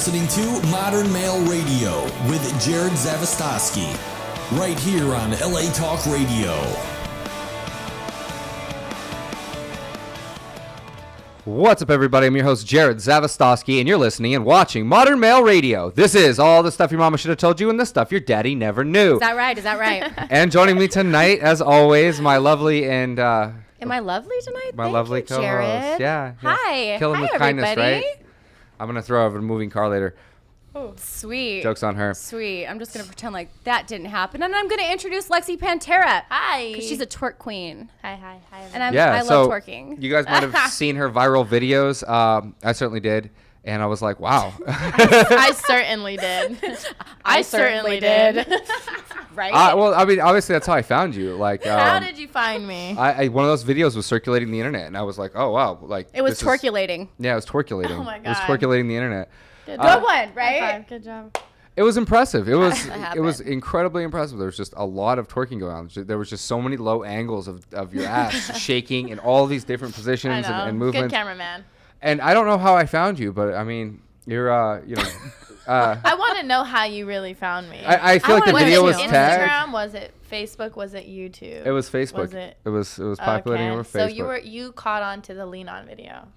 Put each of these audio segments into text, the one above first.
listening to Modern Male Radio with Jerod Zavistoski, right here on LA Talk Radio. What's up, everybody? I'm your host, Jerod Zavistoski, and you're listening and watching Modern Male Radio. This is all the stuff your mama should have told you and the stuff your daddy never knew. Is that right? Is that right? And joining me tonight, as always, my lovely and... Am I lovely tonight? My lovely co-host. Jerod. Yeah. Hi. Kill him with kindness, everybody. right? I'm going to throw over a moving car later. Oh, sweet. Joke's on her. Sweet. I'm just going to pretend like that didn't happen. And I'm going to introduce Lexy Panterra. Hi. Because she's a twerk queen. Hi. And I so love twerking. You guys might have seen her viral videos. I certainly did. And I was like, wow. I certainly did. I certainly did. Right? Well, I mean, obviously, that's how I found you. Like, How did you find me? One of those videos was circulating the internet, and I was like, oh, wow. Like, It was twerkulating. Yeah, it was twerkulating. Oh, my It was God. twerkulating the internet. Good one, right? High five. Good job. It was impressive. It was happened. incredibly impressive. There was just a lot of twerking going on. There was just so many low angles of your ass shaking in all these different positions and movements. Good cameraman. And I don't know how I found you, but I mean, you're I want to know how you really found me. I feel like the video was tagged. Instagram? Was it Facebook? Was it YouTube? It was Facebook. Was it? It was populating over Facebook. So you caught on to the Lean On video.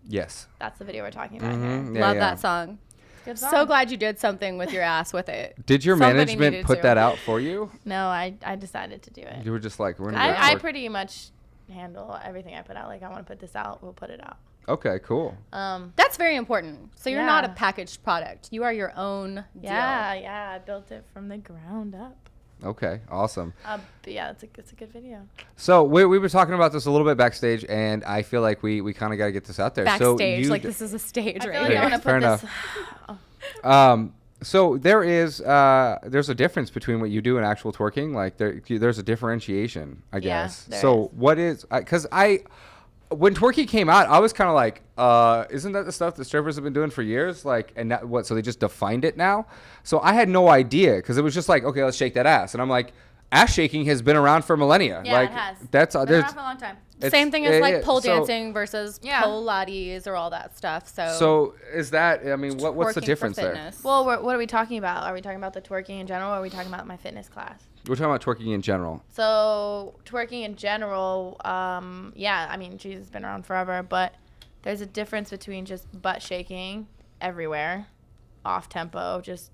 Yes. That's the video we're talking about Mm-hmm. here. Love that song. Good song. So glad you did something with your ass with it. Did your Somebody management needed put to. that out for you? No, I decided to do it. You were just like, we're gonna I pretty much handle everything I put out. Like, I want to put this out, we'll put it out. Okay, cool. That's very important. So you're not a Yeah. packaged product. You are your own deal. Yeah, I built it from the ground up. Okay, awesome. But yeah, it's a good video. So we were talking about this a little bit backstage, and I feel like we kind of got to get this out there. Backstage, so like this is a stage I right feel like here. I want to Fair put enough. this. So there's a difference between what you do and actual twerking. Like there's a differentiation, I Yeah, guess. there So is. what is? Because when twerking came out, I was kind of like, isn't that the stuff that strippers have been doing for years? Like, and that, what? So they just defined it now. So I had no idea because it was just like, okay, let's shake that ass, and I'm like, ass shaking has been around for millennia. Yeah, like, it has. That's Been there's around for a long time. Same thing as like pole so- dancing versus pole Pilates or all that stuff. So is that? I mean, what's the twerking for difference there? fitness. Well, what are we talking about? Are we talking about the twerking in general, or are we talking about my fitness class? We're talking about twerking in general. So twerking in general, yeah, I mean, Jesus has been around forever, but there's a difference between just butt shaking everywhere, off tempo, just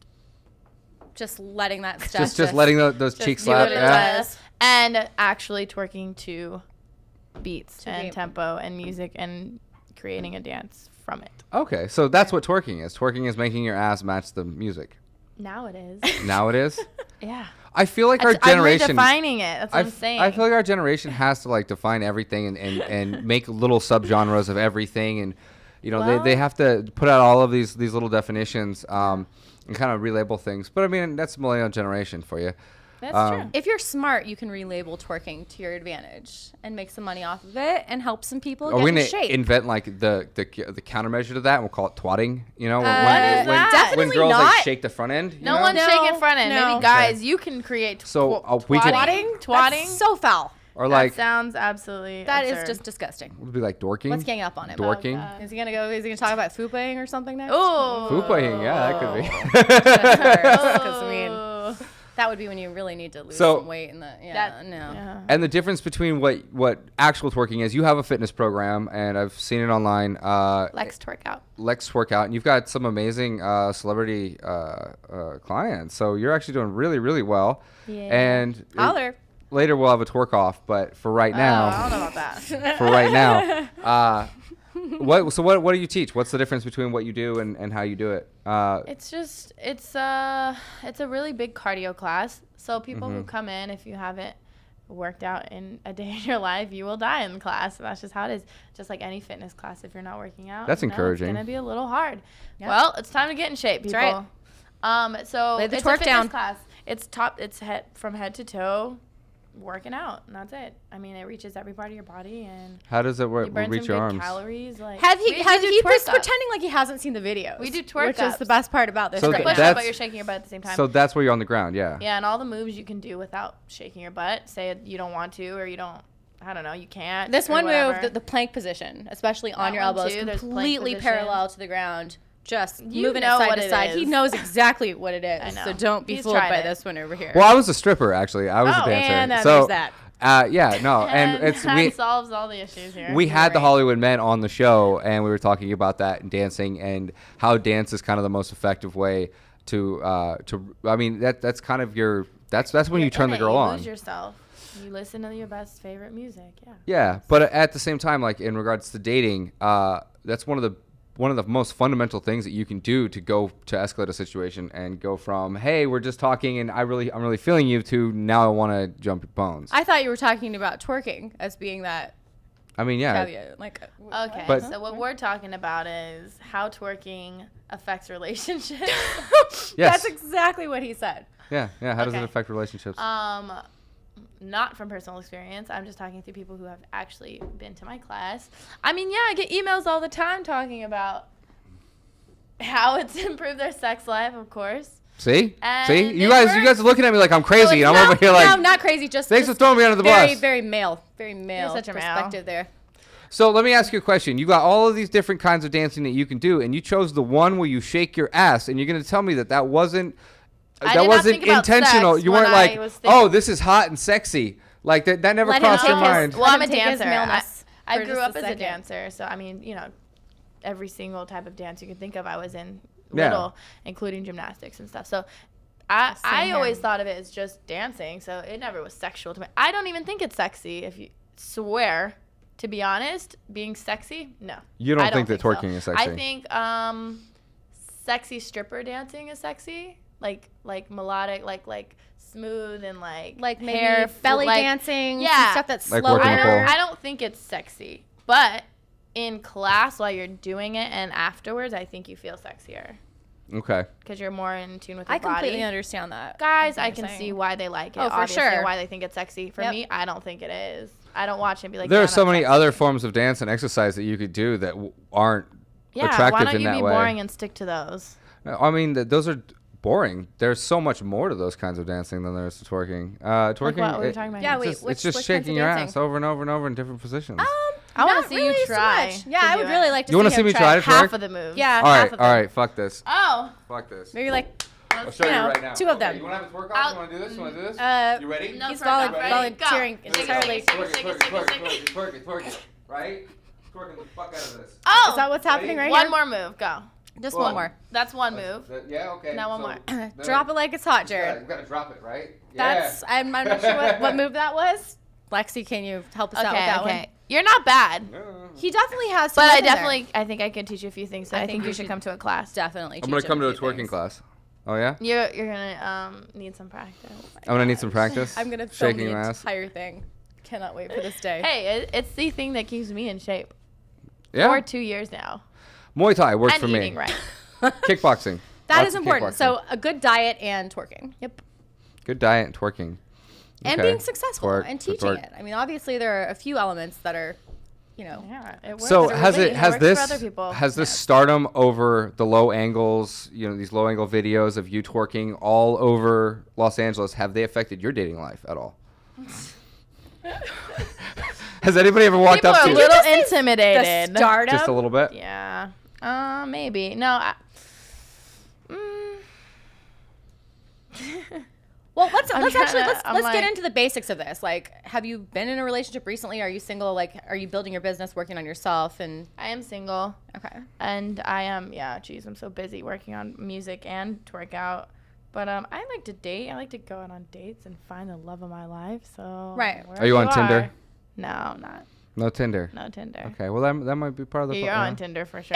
letting that stuff. Just letting those cheeks do slap. what it Yeah. does, and actually twerking to beats and beat. tempo and music and creating a dance from it. Okay, so that's what twerking is. Twerking is making your ass match the music. Now it is. Now it is. Yeah. I feel like our generation. I'm redefining it. That's what I'm saying. I feel like our generation has to like define everything and make little subgenres of everything, and they have to put out all of these little definitions and kind of relabel things. But I mean, that's millennial generation for you. That's true. If you're smart, you can relabel twerking to your advantage and make some money off of it and help some people Are we get in gonna shape. invent like the countermeasure to that? And we'll call it twatting. You know, What is that? when Definitely girls like not. shake the front end. you No know? one's No, shaking front end. no. Maybe guys, you can create So, we could- twatting. That's so foul. Or That like sounds absolutely That is absurd. just disgusting. would be like dorking. Let's gang up on it. Dorking. God. Is he gonna talk about fupaing or something next? Oh. Fupaing, yeah, that could be. Because I mean, Oh. that would be when you really need to lose So- some weight in the no. Yeah. And the difference between what actual twerking is, you have a fitness program, and I've seen it online. Lex Twerk Out. Lex Twerk Out, and you've got some amazing celebrity clients. So you're actually doing really, really well. Yeah. And Holler. later we'll have a twerk off, but for right I now, don't know about that. for right now, what do you teach? What's the difference between what you do and how you do it? It's a really big cardio class. So people Mm-hmm. who come in, if you haven't worked out in a day in your life, you will die in class. That's just how it is. Just like any fitness class, if you're not working out, That's encouraging. It's gonna be a little hard. Yeah. Well, it's time to get in shape, people. That's right. So Lay the it's twerk a fitness down. class. It's head from head to toe, working out, and that's it. I mean, it reaches every part of your body, and How does it you work? burn Reach some your good arms. calories. Like Has he? we Has do he? twerk He's ups. pretending like he hasn't seen the videos. We do twerk which is the ups. best part about this. So right th- now. Push up, that's- but you're shaking your butt at the same time. So that's where you're on the ground, yeah. Yeah, and all the moves you can do without shaking your butt. Say you don't want to, or you don't. I don't know. You can't. This or one whatever. move, the plank position, especially on That your one elbows, too, there's plank completely position. parallel to the ground. just You moving it know side what to it side. He is. knows exactly what it is. I know. So don't be He's fooled tried by it. this one over here. Well, I was a stripper actually. I was a Oh, dancer. and then so, there's that. yeah, no, and it's that solves all the issues here. we had the Right. Hollywood Men on the show, and we were talking about that and dancing and how dance is kind of the most effective way to. I mean, that's kind of your. That's when you You're turn in the it, girl you on. Lose yourself. You listen to your best favorite music. Yeah. Yeah, but at the same time, like in regards to dating, that's one of the most fundamental things that you can do to go to escalate a situation and go from, hey, we're just talking and I'm really feeling you, to now I want to jump your bones. I thought you were talking about twerking as being that I mean, yeah. caveat. Like, Okay, But- so what we're talking about is how twerking affects relationships. Yes. That's exactly what he said. Yeah. How does it Okay. affect relationships? Not from personal experience. I'm just talking to people who have actually been to my class. I mean, yeah, I get emails all the time talking about how it's improved their sex life, of course. See? and See? it You guys are looking at me like I'm crazy, and I'm over here like, no, not crazy. Just thanks for just throwing me under the very, bus. very male such a male. perspective there. So let me ask you a question. You got all of these different kinds of dancing that you can do, and you chose the one where you shake your ass, and you're going to tell me that wasn't I did not think about intentional. sex You when weren't I like, was thinking- oh, this is hot and sexy. Like that never Let him crossed your take his- mind. Well, I'm a Let him take his dancer. maleness I for grew just up a as a second. dancer, so I mean, you know, every single type of dance you could think of, I was in Yeah. little, including gymnastics and stuff. So I here. always thought of it as just dancing, so it never was sexual to me. I don't even think it's sexy. If you swear, to be honest, being sexy, no. You don't I think that so. twerking is sexy? I think sexy stripper dancing is sexy, like melodic, like smooth and like Maybe hair, belly like, dancing, yeah. some stuff that's Like slower. working the pole. I don't think it's sexy, but in class while you're doing it and afterwards, I think you feel sexier Okay. because you're more in tune with your I completely body. understand that. Guys, what I you're can saying. see why they like it. Oh, for obviously, sure. and why they think it's sexy. For Yep. me, I don't think it is. I don't watch it and be like, There yeah, are so that's many sexy. other forms of dance and exercise that you could do that aren't Yeah, attractive why don't in you that be way. boring and stick to those? I mean, those are boring. There's so much more to those kinds of dancing than there is to twerking. Twerking. Like what are we talking about? Yeah, here? wait, It's which just kinds shaking of your dancing? ass over and over and over in different positions. I want Not to see really you so try. much. Yeah, I would do really it. like to You wanna see him me try try to half twerk? of the moves. Yeah. all half right, of all them. right. Fuck this. Oh, Fuck this. Maybe like I'll show you you know, right now. two of them. You want to have a twerk I'll- off? You want to do this? You want to do this? You ready? No, he's twerk off, volunteering ready? Go. volunteering Shake it, entirely. shake it, Twerk it, shake it, twerk it, shake twerk it, it, shake it. twerk it, twerk it. Right? Twerking the fuck out of this. Oh, Is that what's happening right one here? more move. Go. Just Well, one more. That's one move. Yeah, okay. Now one so more. then Drop it like it's hot, you gotta- Jared. You gotta drop it, right? That's I'm not sure what move that was. Lexy, can you help us out with Okay, that okay. one? You're not bad. Yeah. He definitely has some But I up in there. definitely, I think I could teach you a few things. So I think you should come to a class. definitely. I'm gonna teach come him to a few twerking things. class. Oh yeah? You're gonna need some practice. I'm gonna need some practice. I'm gonna film shaking the your ass. entire thing. Cannot wait for this day. Hey, it's the thing that keeps me in shape. Yeah. For 2 years now. Muay Thai works And for eating me. right. Kickboxing. That Lots is of important. kickboxing. So a good diet and twerking. Yep. Good diet and twerking. And Okay. being successful Twerk, and to teaching twerk. it. I mean, obviously there are a few elements that are, you know, Yeah, it works. So for has me. it has works this for other people. has this stardom over the low angles, you know, these low angle videos of you twerking all over Los Angeles, have they affected your dating life at all? Has anybody ever walked People up are to a you? little the intimidated. stardom? Just a little bit? Yeah. Maybe. No. Well, let's I'm actually trying to- let's I'm get like- into the basics of this. Like, have you been in a relationship recently? Are you single? Like, are you building your business, working on yourself? And I am single. okay, And I am, yeah, geez, I'm so busy working on music and Twerk Out. But I like to date. I like to go out on dates and find the love of my life. So Right. wherever Are you on Tinder? No, not. No Tinder. No Tinder. Okay, well that might be part of the You're pro- on Tinder for sure.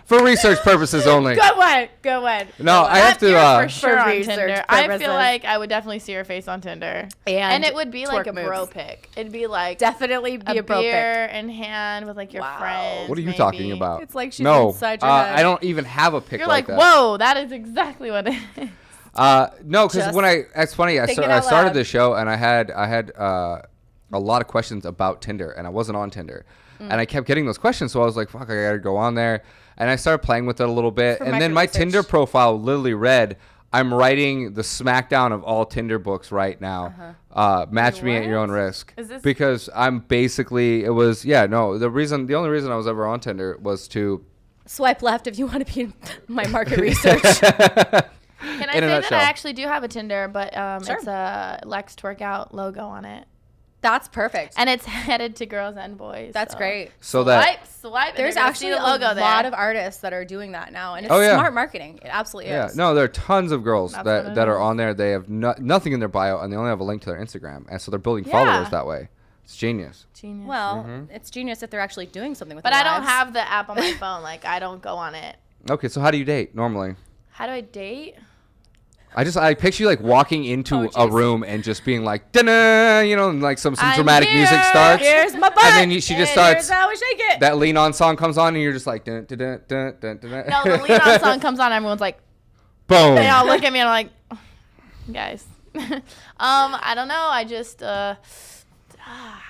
for research purposes only. good one, good one. No, I have to You're for sure For on research Tinder. I purposes. feel like I would definitely see your face on Tinder. And it would be like a twerk bro moves. pic. It'd be like Definitely be a a bro pic. beer in hand with like your Wow. friends. What are you maybe. talking about? It's like she's no, inside your head. I don't even have a pic You're like like, that. whoa, that is exactly what it is. No, because Just when it's funny. I thinking out started loud. this show and I had a lot of questions about Tinder, and I wasn't on Tinder, and I kept getting those questions. So I was like, "Fuck, I gotta go on there." And I started playing with it a little bit, For and then my micro-research. Tinder profile literally read, "I'm writing the smackdown of all Tinder books right now. Match me at your own What? risk." Is this- Because I'm basically the only reason I was ever on Tinder was to Swipe left if you want to be in my market research. Can I say that I actually do have a Tinder, but Sure. it's a Lex Twerk Out logo on it. That's perfect. And it's headed to girls and boys. That's great. So that Swipe. There's actually a lot of artists that are doing that now, and it's Oh, yeah. smart marketing. It absolutely is. no, there are tons of girls That's what it that are is. on there. They have nothing in their bio, and they only have a link to their Instagram, and so they're building Yeah. followers that way. It's genius. Genius. Well, it's genius if they're actually doing something with But their I don't lives. have the app on my phone. Like, I don't go on it. Okay, so how do you date normally? How do I date? I picture you like walking into Oh, a jeez. room and just being like, "Da-na," you know, and like some I'm dramatic music here. starts. Here's my butt. And then she just starts. Here's how we shake it. That Lean On song comes on, and you're just like, dun, dun, dun, dun, dun, dun, dun. No, the Lean On song comes on. Everyone's like, Boom. they all look at me and I'm like, guys. I don't know. I just, how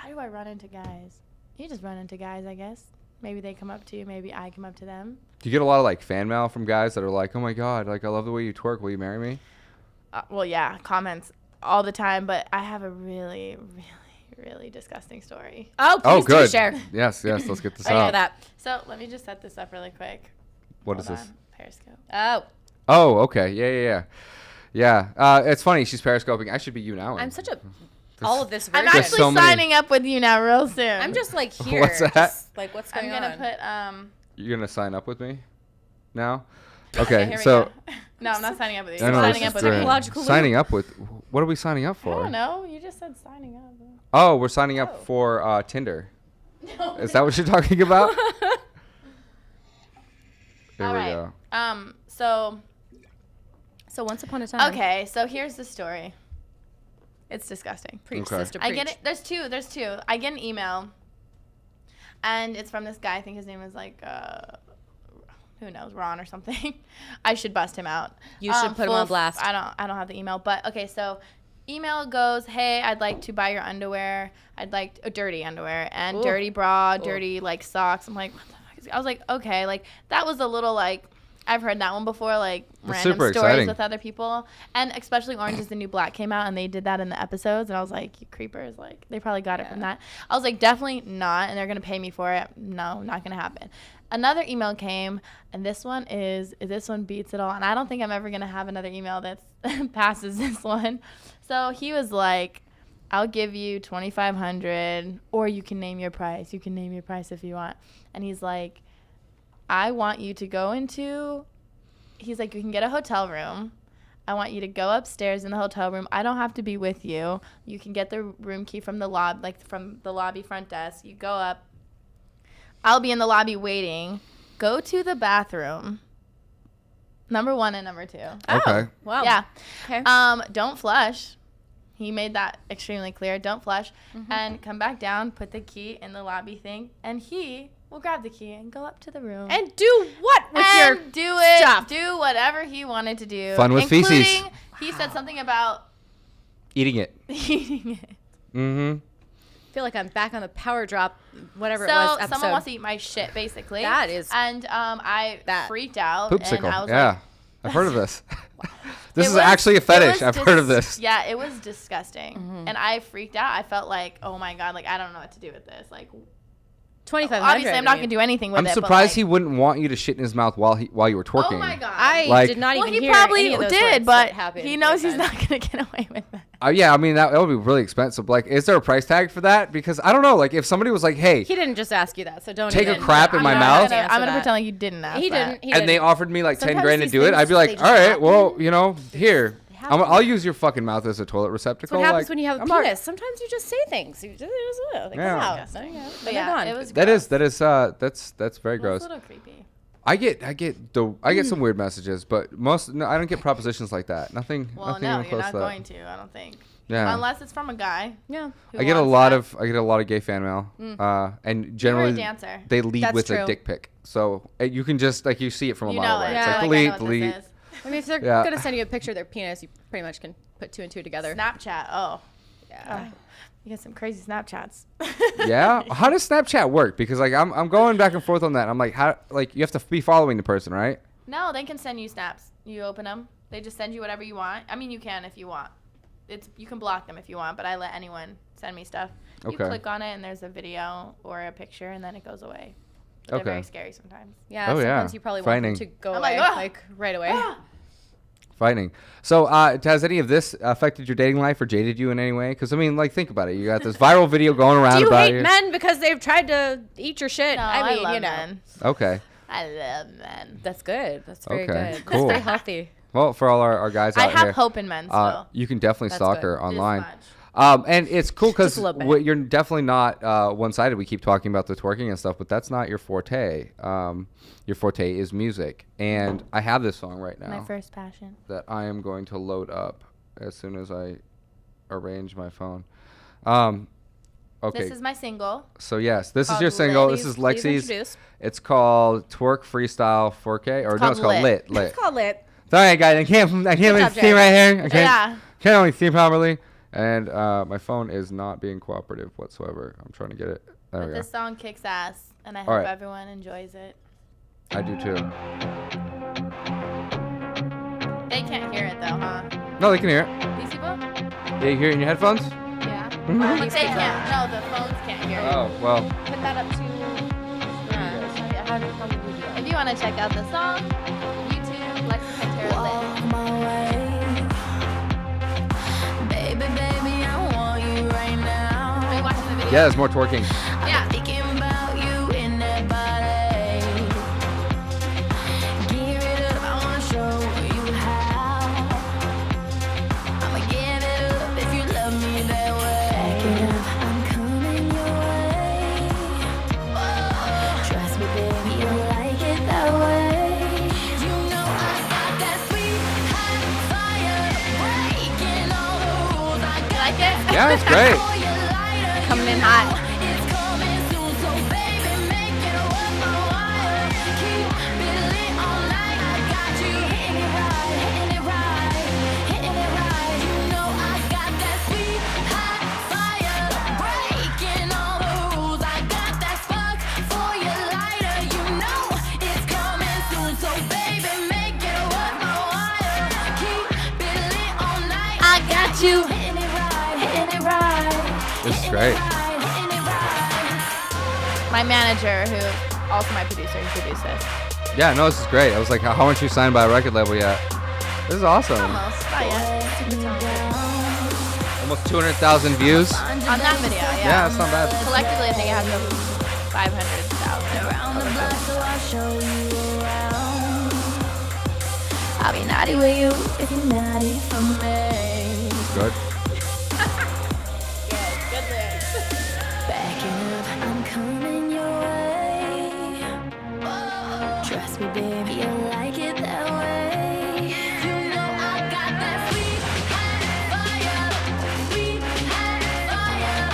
do I run into guys? You just run into guys, I guess. Maybe they come up to you. Maybe I come up to them. Do you get a lot of like fan mail from guys that are like, "Oh my god, like I love the way you twerk. Will you marry me?" Well, yeah, comments all the time, but I have a really, really, really disgusting story. Oh, Oh, please do good. share. Yes, let's get this Ready for out. that. So let me just set this up really quick. What is Hold this? on. Periscope. Oh, Oh, okay. Yeah. It's funny. She's periscoping. I should be you now. I'm such a all of this version. I'm There's actually so many- signing up with you now real soon. I'm just like here. What's that? Just, like what's I'm going gonna on? put You're gonna sign up with me now? Okay, Okay. here we So go. No, I'm not signing up with you. I I'm know, signing this up is with me. great. Psychological Signing up with. What are we signing up I for? don't know. You just said signing up. Oh, we're signing up for Tinder. Is that what you're talking about? There All we right. go. So once upon a time. Okay, so here's the story. It's disgusting. Preach, Okay. sister, I preach. get it. There's two. I get an email, and it's from this guy. I think his name is like, who knows, Ron or something. I should bust him out. You should put him on blast. I don't have the email, but okay. So, email goes, hey, I'd like to buy your underwear. I'd like dirty underwear and Ooh. dirty bra, Ooh. dirty like socks. I'm like, what the fuck is? I was like, okay, like that was a little like. I've heard that one before, like That's random super stories exciting. with other people, and especially Orange Is the New Black came out, and they did that in the episodes, and I was like, you creepers, like they probably got it from that. I was like, definitely not, and they're gonna pay me for it. No, not gonna happen. Another email came, and this one beats it all, and I don't think I'm ever gonna have another email that passes this one. So he was like, I'll give you $2,500, or you can name your price. You can name your price if you want, and he's like, I want you to go into, he's like, you can get a hotel room. I want you to go upstairs in the hotel room. I don't have to be with you. You can get the room key from the lobby front desk. You go up. I'll be in the lobby waiting. Go to the bathroom. Number 1 and number 2. Okay. Wow. Yeah. Okay. Don't flush. He made that extremely clear. Don't flush. And come back down, put the key in the lobby thing, and he will grab the key and go up to the room. And do what with your And do it. stuff? Do whatever he wanted to do. Fun with feces. including, he said something about Eating it. eating it. Mm-hmm. I feel like I'm back on the power drop, whatever it So was, episode. someone wants to eat my shit, basically. That is- And I freaked out. Poopsicle. And I was Yeah. like, I've heard of this. This It is was- actually a it fetish. was I've heard of this. Yeah, it was disgusting. And I freaked out. I felt like, oh my God, like I don't know what to do with this. Like 2,500. obviously I'm not gonna do anything with I'm it. surprised but, he like, wouldn't want you to shit in his mouth while you were twerking. Oh my God. I Like- did not well, even he hear probably any of those did, words but that happened he knows he's that not gonna get away with that. Yeah, I mean that would be really expensive. Like, is there a price tag for that? Because I don't know. Like, if somebody was like, "Hey," He didn't just ask you that, so don't Take a even- crap in I'm my not mouth? gonna I'm gonna answer pretend like you didn't ask He that. didn't. He and they didn't. offered me like 10 Sometimes grand to these do it, things, I'd be like, they just "All right, happen. well, you know, here, happen. I'll use your fucking mouth as a toilet receptacle." That's what happens like, when you have a I'm not- penis. Sometimes you just say things. You just, they come Yeah. out. There you go. But They're yeah, gone. it was That gross. is that's very It was gross. a little creepy. I get some weird messages, but I don't get propositions like that. Nothing. Well, nothing no, even you're close not to that. going to. I don't think. Yeah. Unless it's from a guy. Yeah. who I get a wants lot that. of gay fan mail, and generally dancer. they lead That's with true. a dick pic. So you can just like you see it from a You mile know away. it. It's Yeah. like Like, I delete, know what delete. this is. I mean, if they're Yeah. gonna send you a picture of their penis, you pretty much can put 2 and 2 together. Snapchat. Oh. Yeah. You get some crazy Snapchats. Yeah. How does Snapchat work? Because like I'm going back and forth on that. I'm like, how, like you have to be following the person, right? No, they can send you snaps. You open them. They just send you whatever you want. I mean, you can if you want. You can block them if you want, but I let anyone send me stuff. You Okay. click on it and there's a video or a picture and then it goes away. But Okay. they're very scary sometimes. Yeah, Oh, yeah. sometimes you probably Frightening. want them to go I'm away, like, "Ah!" like right away. Frightening. So, has any of this affected your dating life or jaded you in any way? Because I mean, like, think about it. You got this viral video going around Do you about hate you. men because they've tried to eat your shit? No, I mean, love you know. men. Okay. I love men. That's good. That's very Okay, good. cool. That's very healthy. Well, for all our guys I out have here, hope in men still. you can definitely That's stalk good. her This online. much. And it's cool because Just a little bit. you're definitely not one-sided. We keep talking about the twerking and stuff, but that's not your forte. Your forte is music. And I have this song right now My first passion. that I am going to load up as soon as I arrange my phone. Okay. This is my single. So yes, this is called your single. Lit. This is Please Lexy's. introduce. It's called Twerk Freestyle 4K, or no, it's called called Lit. Lit. It's called Lit. Sorry, guys, I can't really job, see Jared. right here. I can't, Yeah. can't only see properly, and my phone is not being cooperative whatsoever. I'm trying to get it. There But we go. this song kicks ass, and I All hope right. everyone enjoys it. I do too. They can't hear it though, huh? No, they can hear it. These people? Yeah, you hear it in your headphones? Yeah. Mhm. But they can't. No, the phones can't hear it. Oh well. Put that up to. If you want to check out the song, YouTube, Lexy Panterra Lit. my way. Baby, baby, I want you right now. Are you watching the video? Yeah, there's more twerking. Yeah. Thinking about you in that body. Give it up, I wanna show you how. I'ma give it up if you love me that way. Back it up, I'm coming your way. Trust me, baby, you like it that way. You know I got that sweet hot fire, breaking all the rules. I You like it? Yeah, it's great. for your lighter. Coming in hot. It's coming soon, so baby, make it worth my while. Keep it lit all night. I got you hitting it right, hitting it right, hitting it right. You know I got that sweet hot fire, breaking all the rules. I got that spark for your lighter. You know it's coming soon, so baby, make it worth my while. Keep it lit all night. I got you. Hitting it right, hitting it right. This is great. My manager, who also my producer, produced this. Yeah, no, this is great. I was like, how aren't you signed by a record label yet? This is awesome. Almost. Not yet. Super talented. Almost 200,000 views. On that video, yeah. Yeah, that's not bad. Collectively, I think it has over 500,000. Around the block, so I'll show you around. I'll be naughty with you. If you're naughty for me. Good. Good lyrics. Backing up, I'm coming your way. Trust me, baby, you like it that way. You know I got that sweet hot fire, sweet hot fire,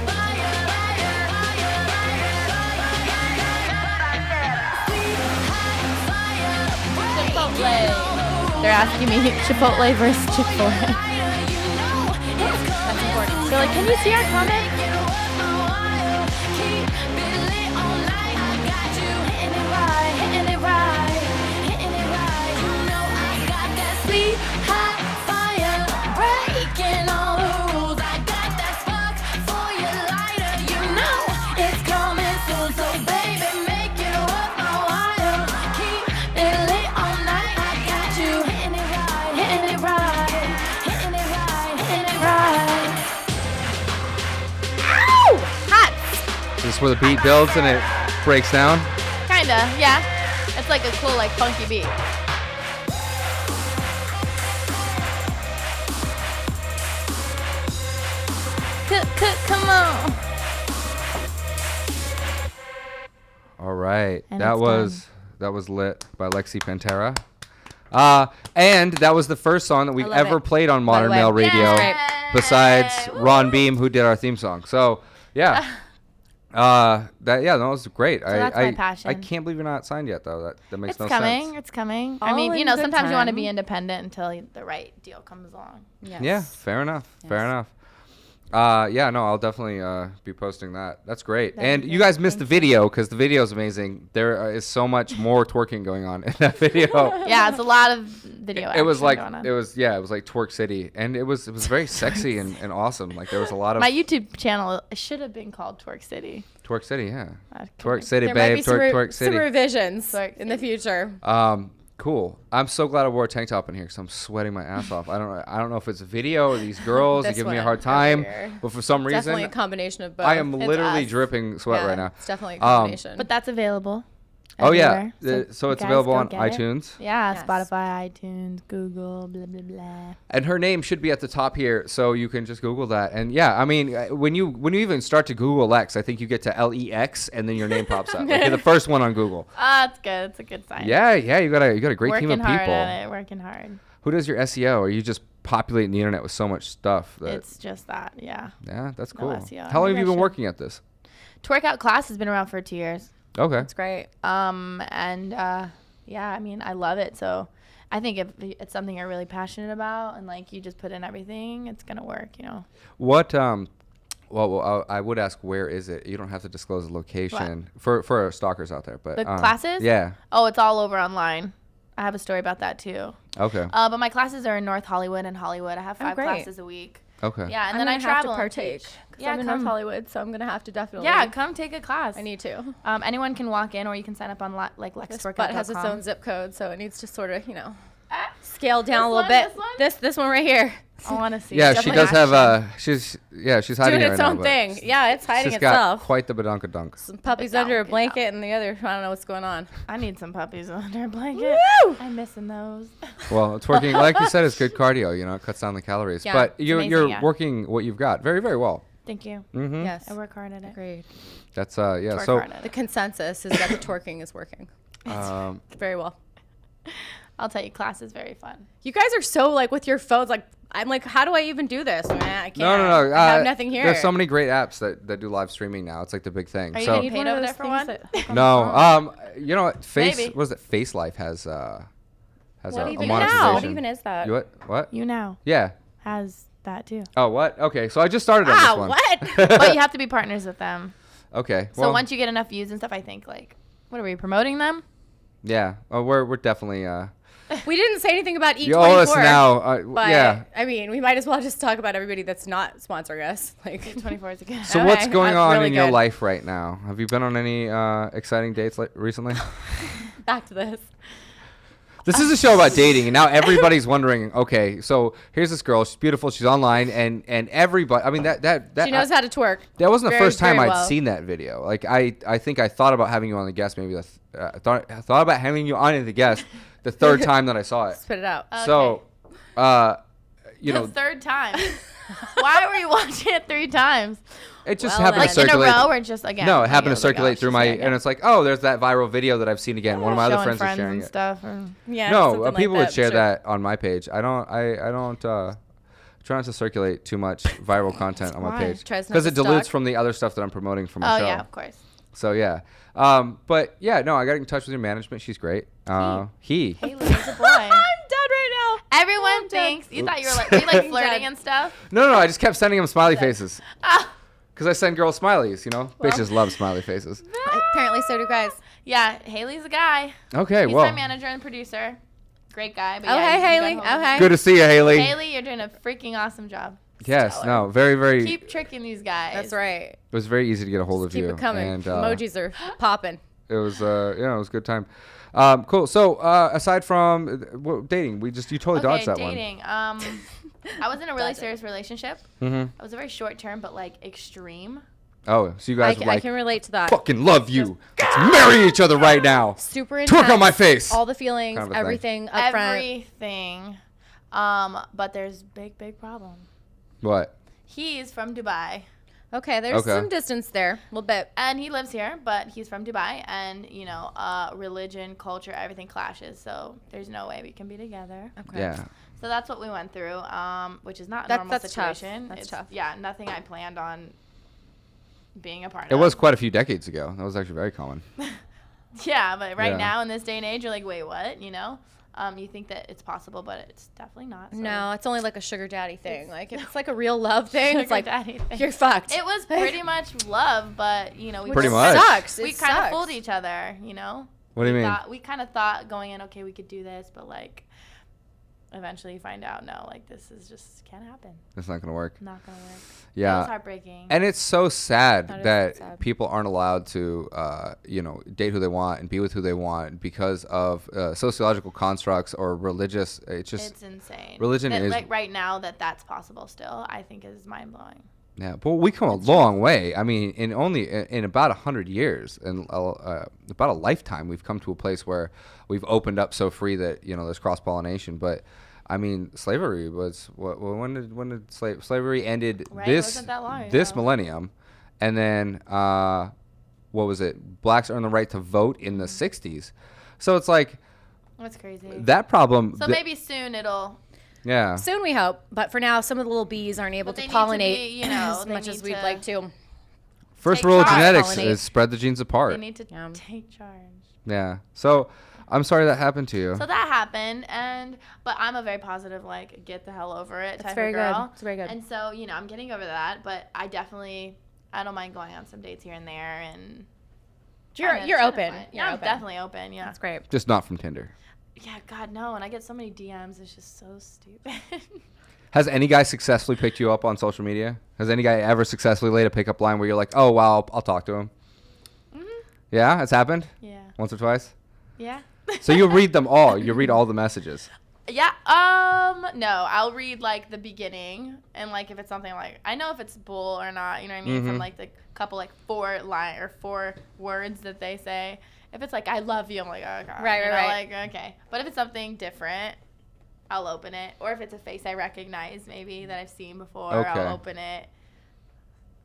fire, fire, fire, fire, sweet hot fire. Chipotle. They're asking me Chipotle versus Chick-fil-A. That's important. They're like, can you see our comment? Is this where the beat builds and it breaks down? Kinda, yeah. It's like a cool, like funky beat. Come on. All right. And that it's was lit by Lexy Panterra. And that was the first song that we've I love ever it. played on By the Modern way. Male Radio, Yeah. besides Woo. Ron Beam, who did our theme song. So yeah, that was great. that's my passion. I can't believe you're not signed yet, though. That makes It's no coming. sense. It's coming. I All mean, in you know, good sometimes you want to time. be independent until the right deal comes along. Yes. Yeah, fair enough. Fair Yes. enough. Yeah, no, I'll definitely be posting that. That's great. And you guys missed the video because the video is amazing. There is so much more twerking going on in that video. Yeah, it's a lot of video. It was like going on. it was like Twerk City, and it was very sexy and awesome. Like there was a lot of My YouTube channel should have been called Twerk City. Twerk City, yeah. That could Twerk be- City, There might babe. be some, Twerk some City. revisions Twerk in the future. Cool. I'm so glad I wore a tank top in here because I'm sweating my ass off. I don't know if it's a video or these girls are This giving me a one hard time, over here. but for some reason Definitely a combination of both. I am It's literally us. dripping sweat Yeah, right now. It's definitely a combination. But that's available. Oh yeah, everywhere. so it's guys, available go on get it. iTunes. Yeah, Yes. Spotify, iTunes, Google, blah blah blah. And her name should be at the top here, so you can just Google that. And yeah, I mean, when you even start to Google Lex, I think you get to LEX, and then your name pops up. Like you're the first one on Google. That's good. It's a good sign. Yeah, you got a great Working team of hard people. at it. Working hard. Who does your SEO? Or you just populating the internet with so much stuff? That, It's just that. Yeah. yeah, that's no cool. SEO. How long have Maybe you I been should. working at this? Twerk Out class has been around for 2 years. Okay. It's great. Yeah, I mean, I love it. So I think if it's something you're really passionate about and like you just put in everything, it's going to work, you know. What well, I would ask where is it? You don't have to disclose the location for our stalkers out there, but The classes? Yeah. Oh, it's all over online. I have a story about that too. Okay. But my classes are in North Hollywood and Hollywood. I have 5 great. classes a week. Okay. Yeah, and I'm then I gonna have travel to and partake. teach. 'Cause Yeah, I'm in North come. Hollywood, so I'm gonna have to definitely. Yeah, come take a class. I need to. Anyone can walk in, or you can sign up on like This LexyPanterra.com. butt has its own zip code, so it needs to sort of, scale down a This little one? bit. This one? This one right here. I want to see. Yeah, It's she definitely does have action. she's hiding Doing it its right now, own but thing. Yeah, it's hiding she's got itself. quite the badonkadunk. Some puppies Get under a down. blanket, and the other, I don't know what's going on. I need some puppies under a blanket. Woo! I'm missing those. Well, it's working. Like you said, it's good cardio. You know, it cuts down the calories. Yeah, but it's you're amazing, yeah. working what you've got very, very well. Thank you. Mm-hmm. Yes. I work hard at it. Agreed. That's yeah. Work So hard at The it. consensus is that the twerking is working very well. I'll tell you, class is very fun. You guys are so with your phones. I'm like, how do I even do this? Man, I can't. no. I have nothing here. There's so many great apps that do live streaming now. It's like the big thing. Are you So getting paid over there for one? no, you know what? Maybe. What is it? Face Life has What a even monetization. now? What even is that? You what? You now Yeah. has that too. Oh, what? Okay, so I just started on this one. What? But you have to be partners with them. Okay. So Well, once you get enough views and stuff, I think what are we promoting them? yeah. Oh, we're definitely We didn't say anything about you owe us E24. now. But Yeah. I mean, we might as well just talk about everybody that's not sponsoring us. 24 is a good. So Okay, what's going that's on really in your good. life right now? Have you been on any exciting dates recently? Back to this. This is a show about dating, and now everybody's wondering. Okay, so here's this girl. She's beautiful. She's online, and everybody. I mean, that She knows how to twerk. that wasn't the very, first time very I'd well. seen that video. Like I think I thought about having you on the guest. Maybe I thought about having you on as the guest the third time that I saw it. Spit it out. So, you know, The third time. Why were you watching it 3 times? it just Well, happened Like to in a circulate. row or just again? No, it Like, happened to was like, circulate oh, through she's my, here again. and it's like, oh, there's that viral video that I've seen again. One of my other Showing friends is sharing and it. stuff. Yeah. No, something like people would that, share sure. that on my page. I don't try not to circulate too much viral content on my Why? page Tries not because to it dilutes stalk. from the other stuff that I'm promoting for my Oh show. yeah, of course. So yeah, but yeah, no, I got in touch with your management. She's great. He. Haley is a boy. I'm dead right now. Everyone thinks you thought you were were you like flirting and stuff. No, I just kept sending him smiley faces Ah, because I send girls smileys. You know, bitches love smiley faces. Apparently, so do guys. yeah, Haley's a guy. Okay, He's well, my manager and producer. Great guy. But Oh, yeah, hey, you can Haley. go home. Oh, hey. good to see you, Haley. Haley, you're doing a freaking awesome job. Yes, Stellar. no, very, very. Keep tricking these guys. That's right. It was very easy to get a hold of Keep you. it coming. And, Emojis are popping. It was it was a good time. Cool. So aside from dating, you totally dodged that dating. I was in a really serious relationship. one. Mm-hmm. It was a very short term, but like extreme. Oh, so you guys I were like, can relate to that. fucking love you. Let's marry each other right now. Super intense. Twerk on my face. All the feelings, Kind of a thing. everything up front. Everything. But there's big problem. What? He's from Dubai. Okay, there's Okay. some distance there, a little bit. And he lives here, but he's from Dubai, and religion, culture, everything clashes. So there's no way we can be together. Okay. Yeah. So that's what we went through, which is not a That's- normal that's tough. situation. That's It's, tough. Yeah, nothing I planned on being a part It of. was quite a few decades ago. That was actually very common. Yeah, but right Yeah. now in this day and age, you're like, wait, what? You think that it's possible, but it's definitely not. So. No, it's only like a sugar daddy thing. Like if it's like a real love thing, it's Sugar like daddy thing. you're fucked. It was pretty much love, but we Pretty just- much. Sucks. We It kind of sucks. fooled each other, What do you mean? We kind of thought going in, okay, we could do this, but like eventually you find out, no, like this is just can't happen. It's not gonna work. Not gonna work. It Yeah. was heartbreaking. And it's so sad That is that sad. people aren't allowed to, date who they want and be with who they want because of sociological constructs or religious. It's insane. religion that, is- like right now that's possible still. I think is mind blowing. yeah. But we come a long way. I mean, in about 100 years and about a lifetime, we've come to a place where we've opened up so free that there's cross pollination. But I mean, slavery was when did slavery ended Right, it wasn't that long this ago. millennium, and then what was it? Blacks earned the right to vote in the 60s. So it's like That's crazy. that problem. So maybe soon it'll. Yeah. Soon we hope, but for now, some of the little bees aren't able But to they need to pollinate be, as they much as need we'd to- like to. First take rule of charge. genetics Pollinate. is spread the genes They apart. need to Yeah. take charge. Yeah. So I'm sorry that happened to you. So that happened, but I'm a very positive, like, get the hell over it type very of good. girl. It's very good. And so, I'm getting over that, but I don't mind going on some dates here and there, and You're trying to open. find- You're yeah, I'm open. definitely open. Yeah. That's great. Just not from Tinder. Yeah, God no, and I get so many DMs. It's just so stupid. Has any guy successfully picked you up on social media? Has any guy ever successfully laid a pickup line where you're like, oh, wow, I'll talk to him? Yeah, it's happened? Yeah. Once or twice? Yeah. So you read them all. You read all the messages. Yeah. No, I'll read like the beginning, and like if it's something like I know if it's bull or not, you know what I mean, from like the couple like 4 words that they say. If it's like I love you, I'm like, oh God. Right, you know, right. Like okay. But if it's something different, I'll open it. Or if it's a face I recognize maybe that I've seen before, Okay. I'll open it.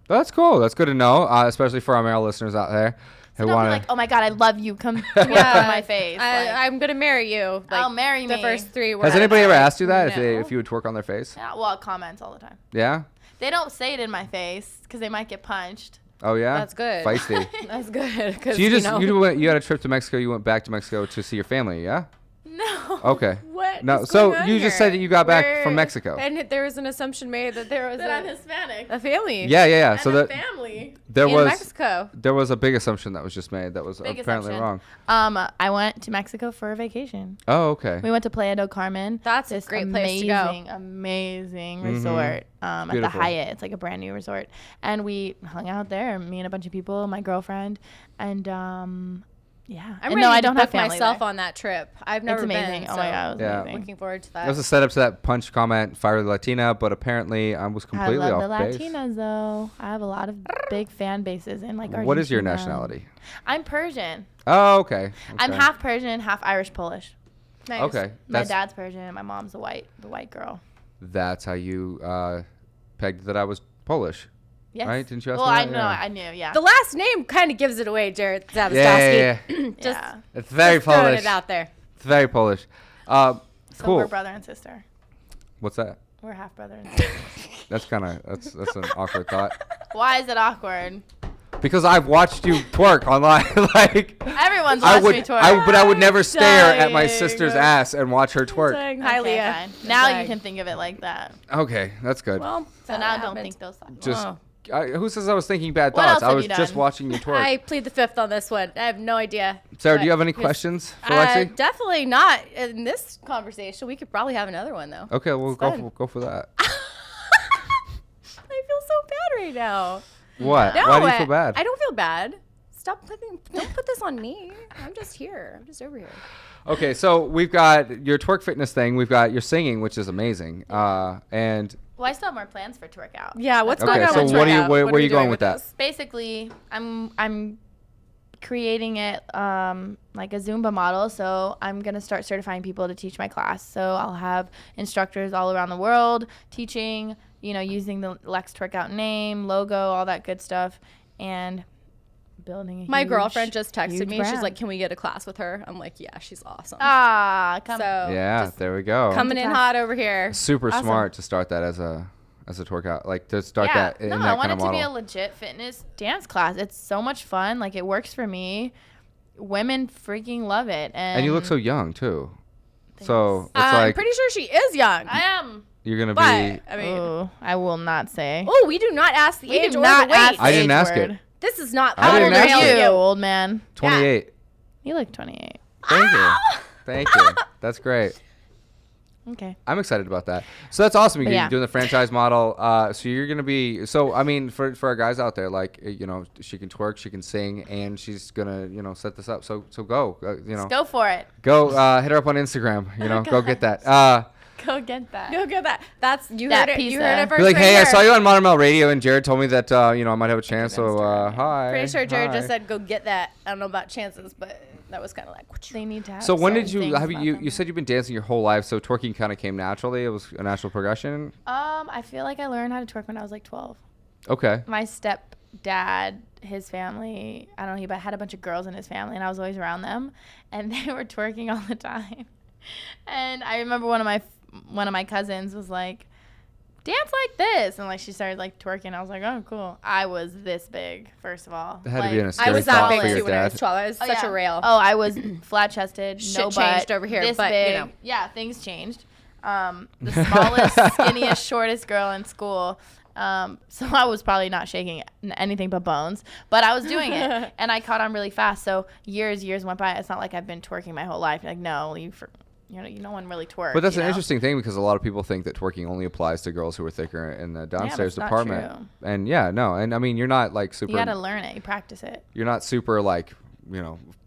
That's cool. That's good to know, especially for our male listeners out there who Don't want be to. like, oh my God, I love you. Come to my face. Like, I'm gonna marry you. I'll marry the me. first 3 words. Has anybody ever asked you that No. if you would twerk on their face? yeah, well, comments all the time. Yeah. They don't say it in my face because they might get punched. Oh yeah. That's good. Feisty. That's good. So you had a trip to Mexico. You went back to Mexico to see your family. Yeah. No. Okay. What? No. is So going on you just said that here? you got back Where- from Mexico. and there was an assumption made that there was That I'm a Hispanic. family. Yeah. And So a that family. there in was Mexico. there was a big assumption that was just made that was Big apparently assumption. wrong. I went to Mexico for a vacation. Oh, okay. We went to Playa del Carmen. That's a This great place to go. Amazing resort at the Beautiful. Hyatt. It's like a brand new resort. And we hung out there, me and a bunch of people, my girlfriend. And yeah. I'm And ready no, to I don't have book family myself there. on that trip. I've never It's amazing. been. Oh my God, it was Yeah. amazing. Looking forward to That that. was a setup to that punch comment, fire the Latina, but apparently I was I completely love off the base. Latinas though. I have a lot of big fan bases in like Argentina. What is your nationality? I'm Persian. Oh, okay. I'm Okay. half Persian, half Irish Polish. Nice. Okay. My That's dad's Persian. My mom's the white girl. that's how you pegged that I was Polish. Yes. Right? Didn't you ask well, me I that? know. Yeah. I knew. Yeah. The last name kind of gives it away, Jerod Zavistoski. Yeah. Just, yeah. It's very just throwing Polish. it out there. It's very Polish. So Cool. we're brother and sister. What's that? We're half brother and sister. That's that's an awkward thought. Why is it awkward? Because I've watched you twerk online. Like Everyone's I watched would, me twerk. but I would never stare at my Dying. sister's ass and watch her twerk. Saying Okay, hi, Leah. fine. Now you Dying. can think of it like that. Okay, that's good. Well, So now don't think those thoughts. Just Oh. who says I was thinking bad What thoughts? else I have was you just done? watching you twerk. I plead the fifth on this one. I have no idea. Sarah, do But you have any here's- questions for Lexi? Definitely not in this conversation. We could probably have another one though. Okay, we'll It's go fun. go for that. I feel so bad right now. What? No, Why do you feel bad? I don't feel bad. Don't put this on me. I'm just here. I'm just over here. Okay, so we've got your twerk fitness thing. We've got your singing, which is amazing. And Well, I still have more plans for Twerk Out. Yeah, what's okay, going on so with what are you Twerk Out? where What are we you going doing with that? this? Basically, I'm creating it like a Zumba model. So I'm gonna start certifying people to teach my class. So I'll have instructors all around the world teaching. Using the Lex Twerk Out name, logo, all that good stuff, and building a My huge, girlfriend just texted huge me. She's brand. like, "Can we get a class with her?" I'm like, "Yeah, she's awesome." Come. So Yeah, just there we go. coming in Class. hot over here. Super Awesome. smart to start that as a twerk out, like to start Yeah, that in no, that I kind want of it to be a model. legit fitness dance class. It's so much fun. Like it works for me. Women freaking love it. And you look so young too. So it's I'm like pretty sure she is young. I am. you're gonna But be. I mean, Oh, I will not say. oh, we do not ask the We age did or not the weight. ask the I didn't age ask word. it. This is not. I How didn't old are ask you, it. old man? 28. You look 28. Thank you. Thank you. That's great. Okay. I'm excited about that. So that's awesome. You're But yeah. doing the franchise model. So you're gonna be. So I mean, for our guys out there, like she can twerk, she can sing, and she's gonna set this up. So go. Let's go for it. Go hit her up on Instagram. Go get that. Go get that. Go get that. That's you That heard it. You pizza. heard it first. Be like, right hey, I here. saw you on Modern Male Radio, and Jerod told me that I might have a chance. So hi. Pretty sure Jared hi. just said, "Go get that." I don't know about chances, but that was kind of like. They need to have So when did certain you things have about you them. you said you've been dancing your whole life? So twerking kind of came naturally. It was a natural progression. I feel like I learned how to twerk when I was like 12. Okay. My stepdad, his family, I don't know, he had a bunch of girls in his family, and I was always around them, and they were twerking all the time. And I remember one of my cousins was like, dance like this, and like she started like twerking. I was like, oh cool. I was this big, first of all. That had to like, be in a I scary was that thought big for your too when I was dad. 12. I was such a rail. Oh, I was flat chested, Shit no butt, changed over here, this but, big. Yeah, things changed. The smallest, skinniest, shortest girl in school. So I was probably not shaking anything but bones, but I was doing it, and I caught on really fast. So years went by. It's not like I've been twerking my whole life. Like no, no one really twerks. But that's an interesting thing because a lot of people think that twerking only applies to girls who are thicker in the downstairs not department. true. And and I mean you're not like super. You gotta learn it. You practice it. You're not super like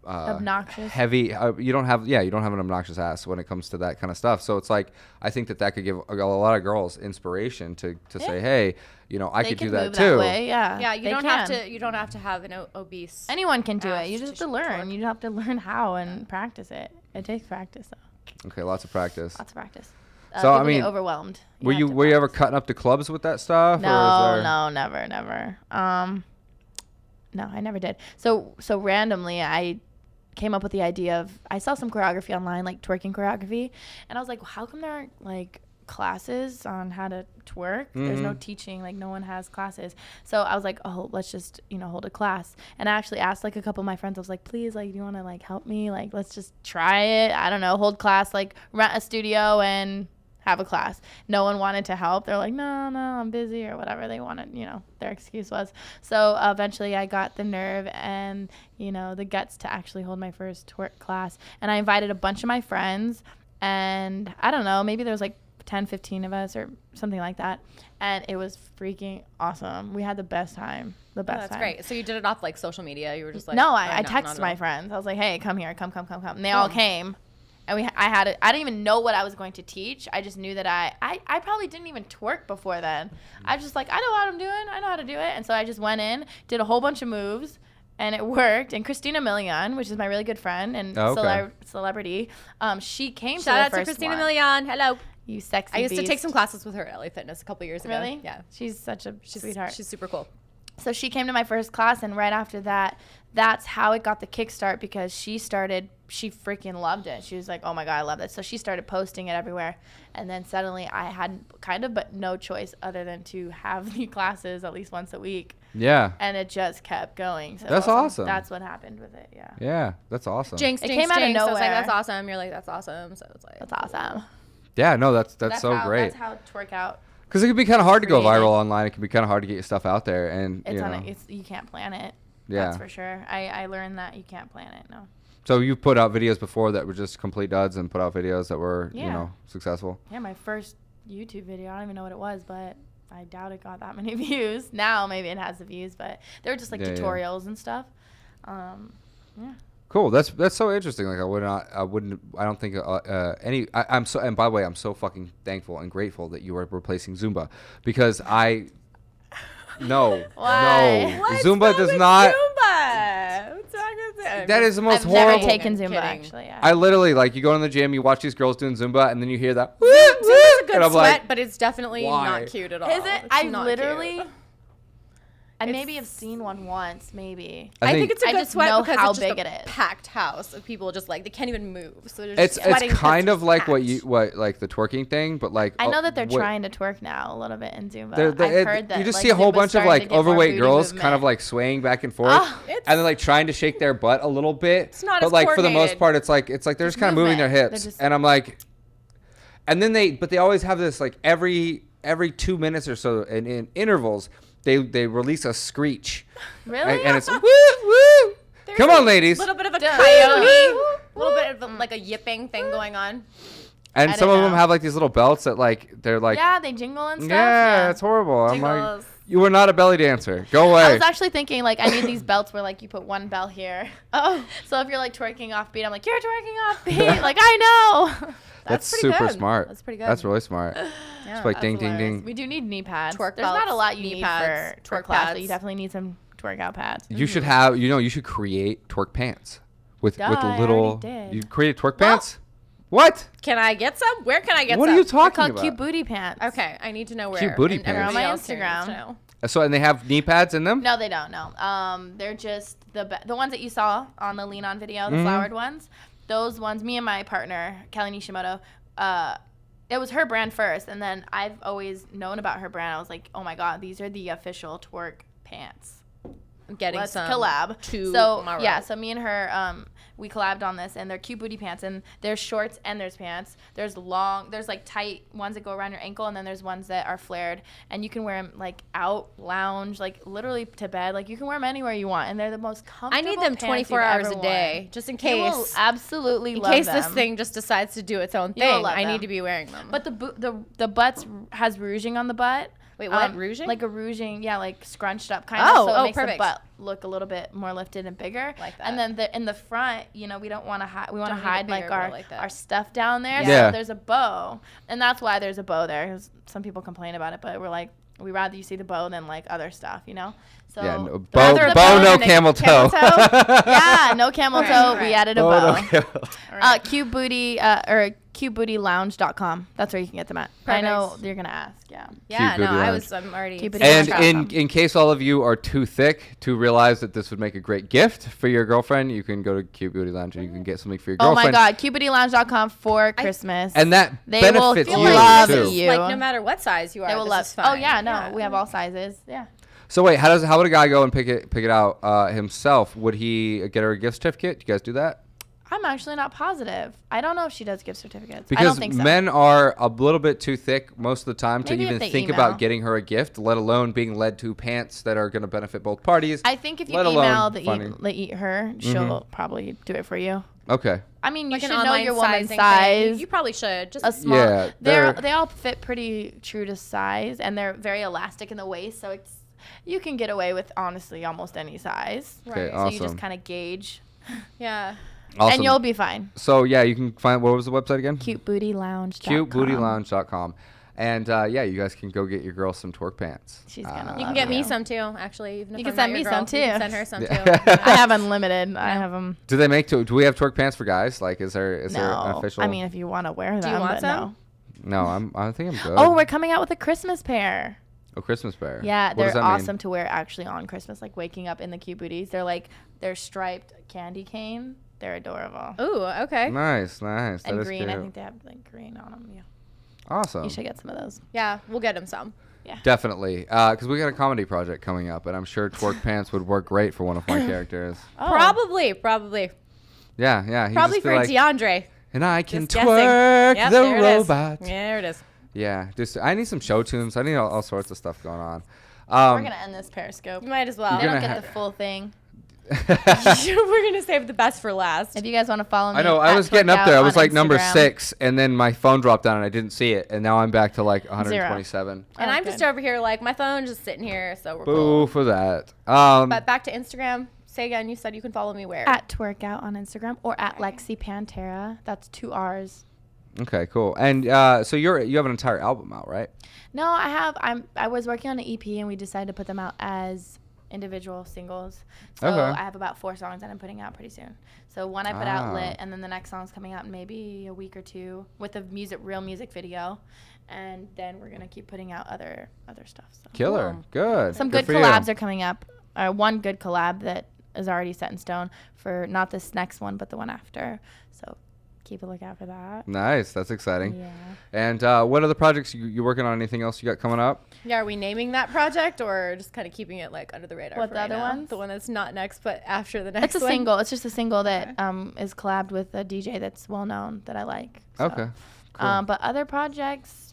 Obnoxious. heavy. You don't have an obnoxious ass when it comes to that kind of stuff. So it's like I think that could give a lot of girls inspiration to say, hey, I They could can do that move too. That way, yeah. Yeah, you they don't can. have to. You don't have to have an obese. Anyone can do it. You ass just to have to learn. twerk. You have to learn how and practice it. It takes practice though. Okay, lots of practice. Lots of practice. So, I People get mean, overwhelmed. Were have you to ever practice. cutting up to clubs with that stuff? No, or is there... no, never. No, I never did. So randomly, I came up with the idea of I saw some choreography online, like twerking choreography, and I was like, well, how come there aren't like classes on how to twerk? There's no teaching, like no one has classes. So I was like, oh, let's just hold a class. And I actually asked like a couple of my friends. I was like, please, like, do you want to like help me? Like, let's just try it. I don't know, hold class, like rent a studio and have a class. No one wanted to help. They're like, no, I'm busy or whatever they wanted, their excuse was. So eventually I got the nerve and, the guts to actually hold my first twerk class. And I invited a bunch of my friends, and I don't know, maybe there was like 10, 15 of us or something like that. And it was freaking awesome. We had the best time. The best That's time. great. So you did it off like social media. You were just like. No, oh, I not texted at my all. friends. I was like, hey, come here, come. And they all came. And I didn't even know what I was going to teach. I just knew that I probably didn't even twerk before then. I was just like, I know what I'm doing. I know how to do it. And so I just went in, did a whole bunch of moves, and it worked. And Christina Milian, which is my really good friend and celebrity, she came Shout to out the to first Christina one. Milian. Hello. You sexy I used to take beast. some classes with her at LA Fitness a couple years ago. Really? Yeah. She's such a sweetheart. She's super cool. So she came to my first class, and right after that, that's how it got the kickstart, because she freaking loved it. She was like, oh my God, I love it. So she started posting it everywhere. And then suddenly I had but no choice other than to have the classes at least once a week. Yeah. And it just kept going. So That's awesome. That's what happened with it. Yeah. Yeah, that's awesome. Jinx, It jinx, came out of jinx. I was like, nowhere. that's awesome. You're like, that's awesome. So it's like. That's awesome. Yeah, no, that's so how, great. That's how Twerk Out. Because it can be kind of hard to go created. viral online. It can be kind of hard to get your stuff out there, and You can't plan it. Yeah. That's for sure. I learned that you can't plan it. No. So you put out videos before that were just complete duds, and put out videos that were successful. Yeah, my first YouTube video, I don't even know what it was, but I doubt it got that many views. Now maybe it has the views, but they were just like tutorials and stuff. Yeah. Cool. That's so interesting. Like I don't think I'm so, and by the way, I'm so fucking thankful and grateful that you are replacing Zumba, because Why? Zumba does not. Zumba. What's wrong with that? That is the most I've horrible. never taken Zumba, Kidding. actually. Yeah. I literally, like, you go in the gym, you watch these girls doing Zumba, and then you hear that. Zumba's a good and I'm sweat, like, but it's definitely why? not cute at all. Is it? It's I not literally. cute. I maybe have seen one once, maybe. I think it's a I good just sweat know because how it's just big a it is. packed house of people just like they can't even move. So they're it's just sweating kind 'cause of it's like packed. what like the twerking thing, but like I know that they're what- trying to twerk now a little bit in Zumba. They're- I've heard that. you just like, see a whole Zumba's bunch of starting to like get more overweight booty girls kind of movement. like swaying back and forth, Oh, and then like trying to shake their butt a little bit. It's not but as like for the most coordinated. part, it's like they're just kind of moving their movement. They're hips, just- and I'm like, And then they always have this like every 2 minutes or so in intervals they release a screech. Really? And it's woo woo. Come on, ladies. A little bit of a coyote, a little bit of like a yipping thing going on. And I some of didn't them know. have like these little belts that like they're like Yeah, they jingle and stuff. yeah, it's horrible. I'm like, Jingles. you were not a belly dancer. Go I away. was actually thinking, like, I need these belts where, like, you put one bell here. Oh, So if you're, like, twerking off beat, I'm like, you're twerking off beat. Like, I know. That's pretty super good. smart. That's pretty good. That's really smart. yeah. It's like ding, ding, Hilarious. ding. We do need knee pads. Twerk There's not a belts, lot you knee need pads, for twerk class, but pads. you definitely need some twerk out pads. You should have, you should create twerk pants with Duh, I little. already did. You created twerk pants? What? Can I get some? Where can I get What some? are you They're talking called about? cute booty pants. Okay, I need to know where. Cute booty and pants. everybody They're on my else here needs to Instagram. know. So and they have knee pads in them? No, they don't. No. They're just the ones that you saw on the lean on video, Mm-hmm. the flowered ones. Those ones, me and my partner, Kelly Nishimoto, it was her brand first, and then I've always known about her brand. I was like, oh my god, these are the official twerk pants. I'm getting Let's some collab. tomorrow. So me and her, we collabed on this, and they're cute booty pants, and there's shorts and there's pants. There's like tight ones that go around your ankle, and then there's ones that are flared, and you can wear them like out, lounge, like literally to bed. Like you can wear them anywhere you want, and they're the most I comfortable. need them pants 24 you've hours ever a worn. day, just in You will case. absolutely In love case them. this thing just decides to do its own You will thing, love I them. need to be wearing them. But the butts has rouging on the butt. Wait, what? Rouging? Like a rouging, yeah, like scrunched up kind of. Oh, so it oh, makes perfect. the butt look a little bit more lifted and bigger. Like that. And then in the front, we don't want to hide. We want to Don't need it hide like bigger, but our like that. our stuff down there. Yeah. So there's a bow, and that's why there's a bow there. 'Cause some people complain about it, but we're like, we rather you see the bow than like other stuff, So Yeah, no, rather bow, the no than a camel toe. Yeah, no camel Right, toe. right. We added a Bow, bow. no camel. Cute booty or cutebootylounge.com. That's where you can get them at. I know Perfect. you're gonna ask. Yeah. yeah, Cute no, booty I'm already. Cute booty And lounge.com. in case all of you are too thick to realize that this would make a great gift for your girlfriend, you can go to Cute Beauty Lounge and you can get something for your Oh girlfriend. my God, cutebootylounge.com for Christmas. And that They will benefits feel you love too. you. Like no matter what size you are, they will this love. is fine. Oh yeah, no, we have all sizes. Yeah. So wait, how would a guy go and pick it out himself? Would he get her a gift certificate? Do you guys do that? I'm actually not positive. I don't know if she does gift certificates. I Because don't think so. men are a little bit too thick most of the time to Maybe if even they think email. about getting her a gift, let alone being led to pants that are going to benefit both parties. I think if you let email alone the funny. eat her, she'll probably do it for you. Okay. I mean, you Like an should know online your woman's sizing size. thing. You probably should. Just A small. Yeah, They all fit pretty true to size, and they're very elastic in the waist, so you can get away with honestly almost any size. Okay, Right. So you just awesome. kind of gauge, yeah. Awesome. and you'll be fine. So yeah, you can find, what was the website again? Cutebootylounge.com. Cutebootylounge.com. And yeah, you guys can go get your girl some twerk pants. She's gonna You love can get me you. some too, actually. Even if You can I'm send not me your some, girl. You can too. send her some Yeah. too. I have unlimited. I have them. Do they make? Do we have twerk pants for guys? Like, is there an No, official? I mean if you want to wear them. you want but some? No. No, I think I'm good. Oh, we're coming out with a Christmas pair. a Christmas bear. Yeah, What does they're that mean? awesome to wear actually on Christmas, like waking up in the cute booties. They're striped candy cane. They're adorable. Ooh, okay. Nice. That And is green. cute. I think they have like green on them. Yeah. Awesome. You should get some of those. Yeah, we'll get him some. Definitely, because we got a comedy project coming up, and I'm sure twerk pants would work great for one of my characters. Oh. Probably. Yeah. he'd Probably just be for like, DeAndre. And I can Just guessing. twerk Yep, the there it is. robot. There it is. Yeah, just I need some show tunes. I need all sorts of stuff going on. We're gonna end this Periscope. You might as well. They You're don't gonna get the full thing. We're gonna save the best for last. If you guys want to follow me, I know. I at was getting Twerk up there. I Out was on like number Instagram. 6, and then my phone dropped down, and I didn't see it, and now I'm back to like 127. And Oh, I'm just good. over here like my phone's just sitting here, so we're Boo cool. for that. But back to Instagram. Say again. You said you can follow me where? At Twerk Out on Instagram or at Lexy Panterra. That's 2 R's. Okay, cool. And so you have an entire album out, right? No, I was working on an EP and we decided to put them out as individual singles. So Okay. I have about 4 songs that I'm putting out pretty soon. So one I put out Ah. lit, and then the next song's coming out in maybe a week or 2 with a real music video, and then we're gonna keep putting out other stuff. So. Killer. Cool. Good. Some good for you. collabs are coming up. One good collab that is already set in stone for not this next one, but the one after. So keep a lookout for that. Nice. That's exciting. Yeah. And what other projects you working on? Anything else you got coming up? Yeah, are we naming that project or just kind of keeping it like under the radar? What, for the right other now? ones? The one that's not next, but after the next It's a one? single. It's just a single that is collabed with a DJ that's well known that I like. So Okay. Cool. But other projects,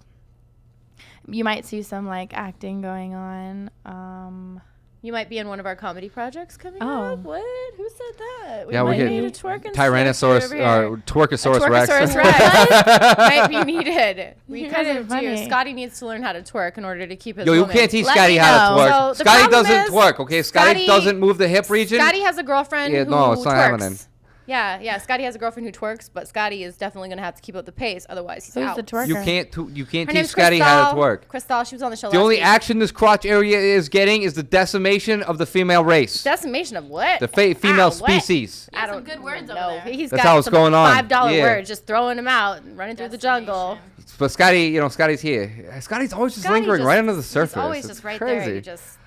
you might see some like acting going on. You might be in one of our comedy projects coming up. What? Who said that? Yeah, we might could- need a twerk and Tyrannosaurus, Twerkosaurus Rex. Twerkosaurus Rex might be needed. We You kind guys of are do. funny. Scotty needs to learn how to twerk in order to keep his Yo, you woman. can't teach Let Scotty me how to know. twerk. So the Scotty problem doesn't is, twerk, okay? Scotty doesn't move the hip region. Scotty has a girlfriend Yeah, who no, it's not twerks. happening. Yeah. Scotty has a girlfriend who twerks, but Scotty is definitely going to have to keep up the pace. Otherwise, he's Who's out. the twerker? You can't Her teach name's Scotty how to Crystal. twerk. Crystal, she was on the show The last only week. action this crotch area is getting is the decimation of the female race. Decimation of what? The female What? species. I some don't good words over know. there. He's That's got how it's some going on. $5 Yeah. words, just throwing them out and running through the jungle. But Scotty, Scotty's here. Scotty's always just Scotty lingering just- right under the surface. He's always It's just right crazy. there. You just.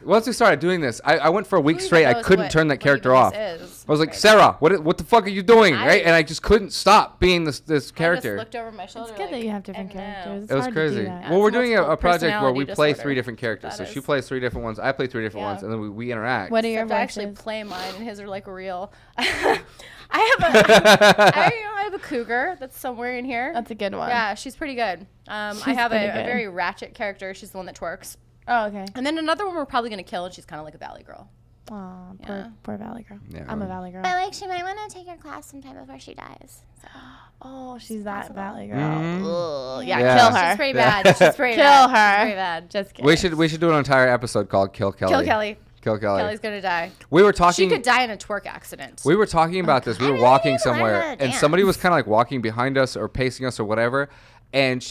Once we started doing this, I went for a week Who even straight. I knows couldn't what- turn that what character even off. this is I was like, right Sarah, what the fuck are you doing? I- Right? And I just couldn't stop being this I just character. looked over my shoulder. It's good that like, you have different and now. characters. It's It was hard to do crazy. that. Well, we're It's doing multiple a project where we personality play disorder. 3 different characters. So That she is. plays 3 different ones. I play 3 different Yeah. ones, and then we interact. What are your Except I actually voices? play mine, and his are like real. I have a cougar that's somewhere in here. That's a good one. Yeah, she's pretty good. I She's have pretty a good. very ratchet character. She's the one that twerks. Oh, okay. And then another one we're probably gonna kill, and she's kind of like a valley girl. Oh, Yeah. poor Valley girl. Yeah, I'm a right. Valley girl. But like, she might want to take her class sometime before she dies. So. Oh, she's that possible. Valley girl. Mhm. Ugh, yeah, Yeah. kill her. She's pretty Yeah. bad. She's pretty Kill bad. her. She's pretty bad. Just kidding. We should do an entire episode called Kill Kelly. Kill Kelly. Kill Kelly. Kelly's gonna die. We were She talking. could die in a twerk accident. We were talking about this. We were really walking need to learn somewhere, how to and somebody was dance. kind of like walking behind us or pacing us or whatever. And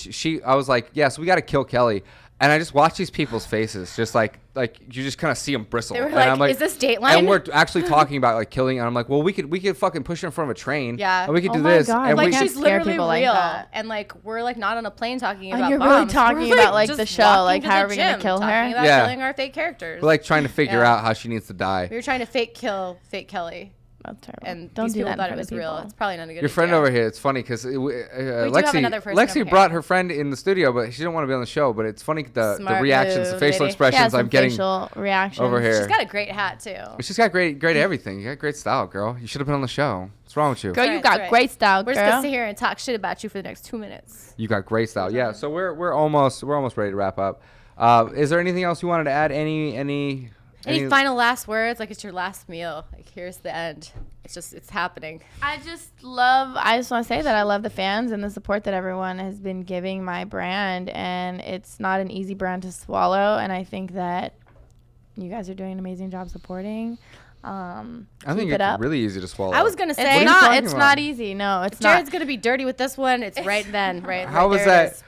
I was like, "Yes, we got to kill Kelly." And I just watched these people's faces, just like you just kind of see them bristle. They were and like, I'm like, "Is this Dateline?" And we're actually talking about like killing. And I'm like, "Well, we could fucking push her in front of a train. Yeah. And we could Oh do my this. God, And like we, can't she's scare literally people real, like that. and like we're like not on a plane talking And about you're bombs. really talking We're, about, like, just the show, walking like, to how the are we gonna gym, kill her? talking about Yeah. killing our fake characters. we're like trying to figure Yeah. out how she needs to die. We were trying to fake kill fake Kelly, That's terrible. and Don't these do people that in thought it front was of real. people. It's probably not a good Your friend idea. over here, it's funny because do have Lexy another person over here. brought her friend in the studio, but she didn't want to be on the show. But it's funny the Smart reactions, the move, facial lady. expressions Yeah, some I'm getting facial reactions. over here. She's got a great hat too. She's got great everything. You got great style, girl. You should have been on the show. What's wrong with you? Girl, That's you right, got that's right. great style, We're just gonna girl. sit here and talk shit about you for the next 2 minutes. You got great style. Yeah. So we're almost ready to wrap up. Is there anything else you wanted to add? Any final last words? Like it's your last meal. Like here's the end. It's happening. I just want to say that I love the fans and the support that everyone has been giving my brand, and it's not an easy brand to swallow, and I think that you guys are doing an amazing job supporting. I Keep think it it's up. really easy to swallow. I was gonna It's say you not. talking It's about? not easy. No, it's Jared's not. gonna be dirty with this one. It's right then, right? How right was there it that? is.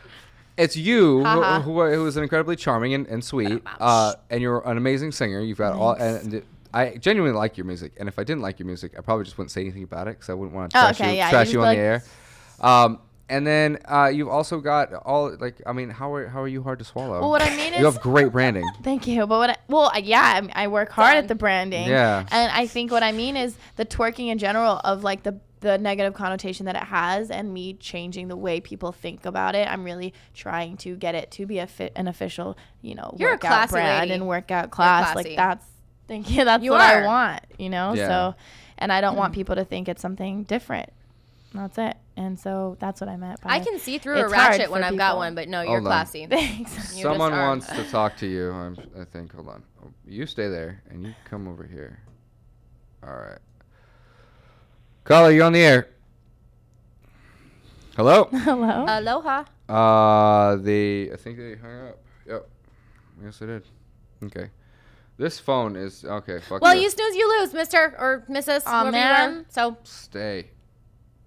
It's you Haha. who is incredibly charming and sweet, and you're an amazing singer. You've got all, and I genuinely like your music. And if I didn't like your music, I probably just wouldn't say anything about it because I wouldn't want to Oh, trash okay, you, yeah, trash you you just on be the air. And then you've also got all like, I mean, how are you hard to swallow? Well, what I mean you is- have great branding. Thank you. But I work hard at the branding. Yeah. And I think what I mean is the twerking in general of like the negative connotation that it has, and me changing the way people think about it. I'm really trying to get it to be an official, You're a workout classy brand lady. and workout class. classy. Like that's, thank you. That's You what are. I want, Yeah. So, and I don't want people to think it's something different. That's it. And so that's what I meant by I can see through a it's hard ratchet when for I've got people. one, but no, you're Hold on. classy. Thanks. You Someone just are. wants to talk to you. I think. Hold on. Oh, you stay there and you come over here. All right. Caller, you're on the air. Hello. Hello. Aloha. I think they hung up. Yep. Yes, I did. Okay. This phone is okay. Fuck Well, you. you snooze, you lose, Mister or Mrs. Aw, whoever man. you are. So Stay.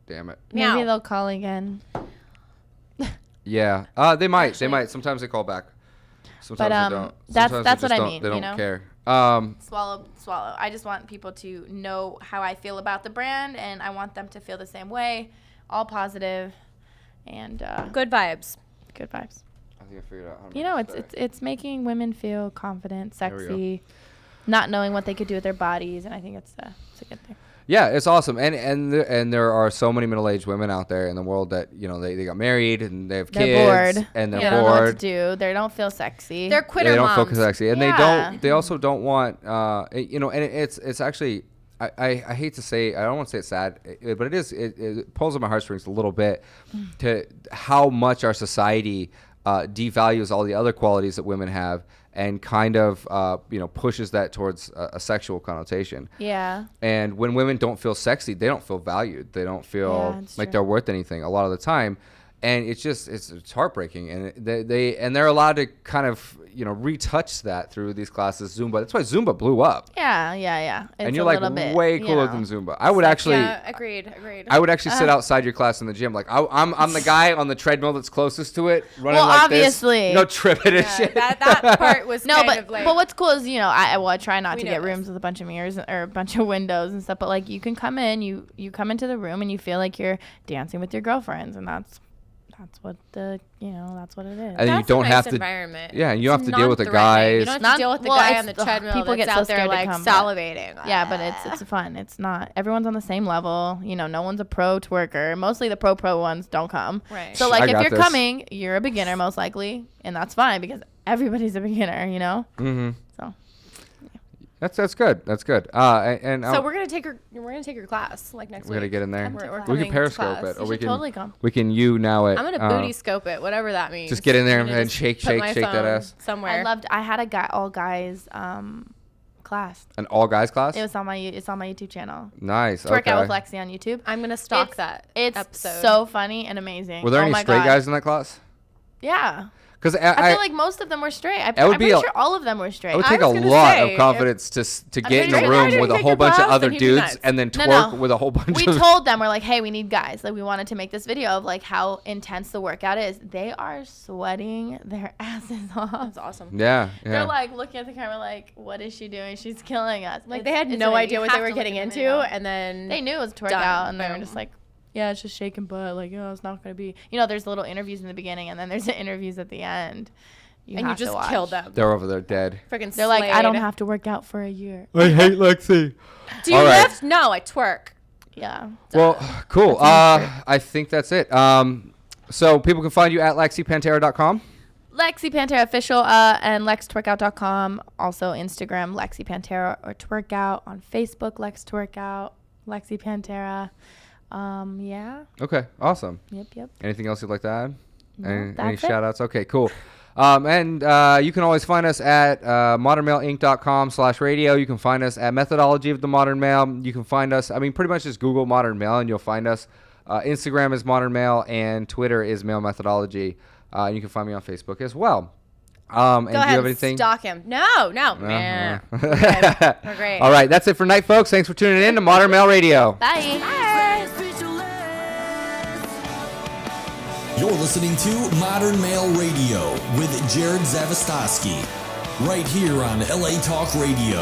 Damn it. meow. Maybe they'll call again. Yeah. They might. They might. Sometimes they call back. Sometimes they don't. that's- Sometimes that's they what I just mean, They you don't know? care. Swallow. I just want people to know how I feel about the brand, and I want them to feel the same way, all positive, and Good vibes. good vibes. I think I figured out how to You make know, this it's making women feel confident, There we go. sexy, not knowing what they could do with their bodies, and I think it's a good thing. Yeah, it's awesome, and there are so many middle-aged women out there in the world that they got married and they have They're kids bored. and they're They don't know what to bored. do. They don't feel sexy. They're quitter They don't moms. focus sexy, and Yeah. they also don't want and it's actually I hate to say, I don't want to say it's sad, but it is. It pulls on my heartstrings a little bit to how much our society devalues all the other qualities that women have and kind of pushes that towards a sexual connotation. Yeah. And when women don't feel sexy, they don't feel valued. They don't feel like they're worth anything a lot of the time. And it's just it's heartbreaking, and they're allowed to kind of retouch that through these classes. Zumba, that's why Zumba blew up. Yeah. It's And you're a like little bit, way cooler than Zumba. I would actually, Yeah, agreed. I would actually sit outside your class in the gym. Like I'm the guy on the treadmill that's closest to it, running Well, like obviously. this, tripping and shit. That part was No, kind of like. but what's cool is I try not We to know get this. rooms with a bunch of mirrors or a bunch of windows and stuff. But like you can come in, you come into the room and you feel like you're dancing with your girlfriends, and that's what that's what it is. And then you That's don't a nice have to. environment. Yeah, and you don't have It's to deal with the non-threatening. You guys. don't have to deal with the guy on the treadmill people that's get so out there scared to like come, but- salivating. Yeah, but it's fun. It's not. Everyone's on the same level. No one's a pro twerker. Mostly the pro ones don't come. Right. So I like if got you're this. coming, you're a beginner most likely, and that's fine because everybody's a beginner. Mm-hmm. So That's good. That's good. And So we're gonna take your class like next week. we gotta get in there. We're We coming can to Periscope class. it, or You we should can totally come. we can now it. I'm gonna booty scope it, whatever that means. Just get in there I'm gonna and just shake put my that phone ass. somewhere. I had a all guys class. An all guys class. It's on my YouTube channel. Nice. Twerk Okay. Out with Lexy on YouTube. I'm gonna stalk It's- that It's episode. so funny and amazing. Were there Oh any my straight God. guys in that class? Yeah. Because I feel like most of them were straight. I'm It would pretty be sure all of them were straight. it would I take a was gonna lot say, of confidence to get in pretty a sure room if with a take whole your bunch of class, other then you'd be dudes nuts. and then No, twerk no. with a whole bunch We of. told them, we're like, hey, we need guys. Like, we wanted to make this video of like how intense the workout is. They are sweating their asses off. That's awesome. Yeah. They're like looking at the camera like, what is she doing? She's killing us. Like It's- they had it's no amazing. idea You what have they were to look getting at the into, video. and then They knew it was twerk Done. out, and they were Boom. just like, yeah, it's just shaking butt. Like, it's not gonna be. There's little interviews in the beginning, and then there's the interviews at the end. and you just killed them. They're over there dead. Freaking They're like, I don't slayed. have to work out for a year. I hate Lexi. Do you All right. lift? No, I twerk. Yeah. Well, cool. I think that's it. So people can find you at LexyPanterra.com. Lexy Panterra official and LexTwerkout.com. Also Instagram Lexy Panterra or Twerk Out. On Facebook Lex Twerk Out. Lexy Panterra. Yeah. Okay. Awesome. Yep. Anything else you'd like to add? Any that's it. shout outs? Okay, cool. And you can always find us at modernmaleinc.com/radio. You can find us at Methodology of the Modern Male. You can find us, pretty much just Google Modern Male and you'll find us. Instagram is Modern Male and Twitter is Male Methodology. And you can find me on Facebook as well. And Go do ahead you have and anything? stalk him. No. Man. We're great. All right, that's it for tonight, folks. Thanks for tuning in to Modern Male Radio. Bye. You're listening to Modern Male Radio with Jerod Zavistoski, right here on LA Talk Radio.